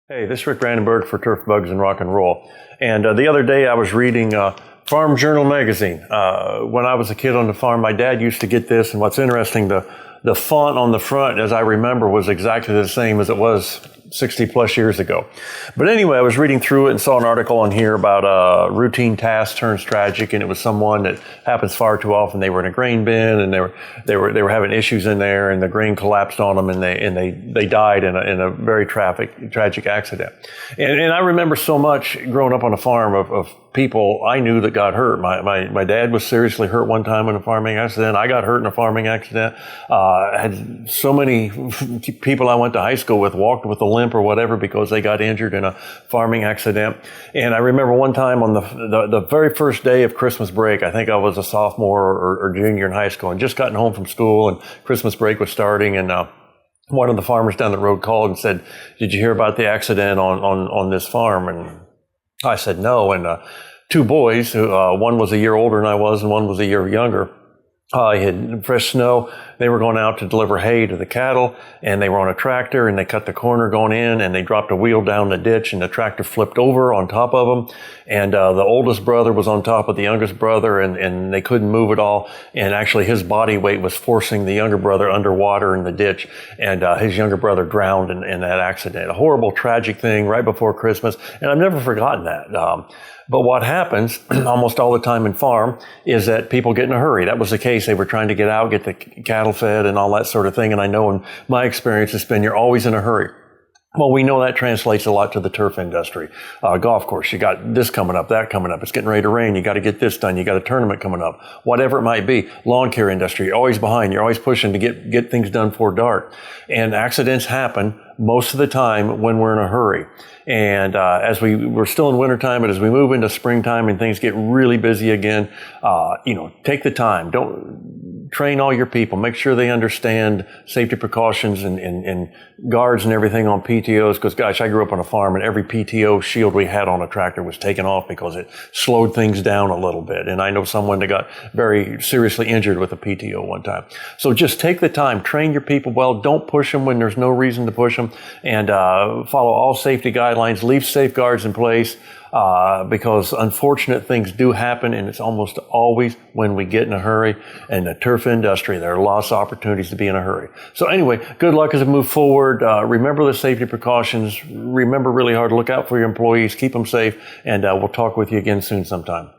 Hey, this is Rick Brandenburg for Turf Bugs and Rock and Roll. And the other day I was reading Farm Journal magazine. When I was a kid on the farm, my dad used to get this, and what's interesting, the font on the front, as I remember, was exactly the same as it was 60 plus years ago. But anyway, I was reading through it and saw an article on here about routine task turns tragic, and it was someone that happens far too often. They were in a grain bin, and they were having issues in there, and the grain collapsed on them, and they died in a very tragic accident. And I remember so much growing up on a farm of people I knew that got hurt. My dad was seriously hurt one time in a farming accident. I got hurt in a farming accident. I had so many people I went to high school with walked with a limp or whatever because they got injured in a farming accident. And I remember one time on the very first day of Christmas break, I think I was a sophomore or junior in high school, and just gotten home from school, and Christmas break was starting, and one of the farmers down the road called and said, "Did you hear about the accident on this farm?" And I said no. And two boys, who one was a year older than I was and one was a year younger, had fresh snow. They were going out to deliver hay to the cattle, and they were on a tractor, and they cut the corner going in, and they dropped a wheel down the ditch, and the tractor flipped over on top of them. And the oldest brother was on top of the youngest brother, and they couldn't move at all. And actually, his body weight was forcing the younger brother underwater in the ditch, and his younger brother drowned in that accident. A horrible, tragic thing right before Christmas, and I've never forgotten that. But what happens almost all the time in farm is that people get in a hurry. That was the case. They were trying to get out, get the cattle fed and all that sort of thing. And I know in my experience, it's been you're always in a hurry. Well, we know that translates a lot to the turf industry. Golf course, you got this coming up, that coming up. It's getting ready to rain. You got to get this done. You got a tournament coming up. Whatever it might be. Lawn care industry, you're always behind. You're always pushing to get things done before dark. And accidents happen most of the time when we're in a hurry. And as we're still in wintertime, but as we move into springtime and things get really busy again, take the time. Don't train all your people. Make sure they understand safety precautions and guards and everything on PTOs. Because, gosh, I grew up on a farm, and every PTO shield we had on a tractor was taken off because it slowed things down a little bit. And I know someone that got very seriously injured with a PTO one time. So just take the time. Train your people well. Don't push them when there's no reason to push them. And follow all safety guidelines. Leave safeguards in place. Because unfortunate things do happen, and it's almost always when we get in a hurry. And the turf industry, there are lots of opportunities to be in a hurry. So anyway, good luck as we move forward. Remember the safety precautions. Remember really hard to look out for your employees, keep them safe, and we'll talk with you again soon sometime.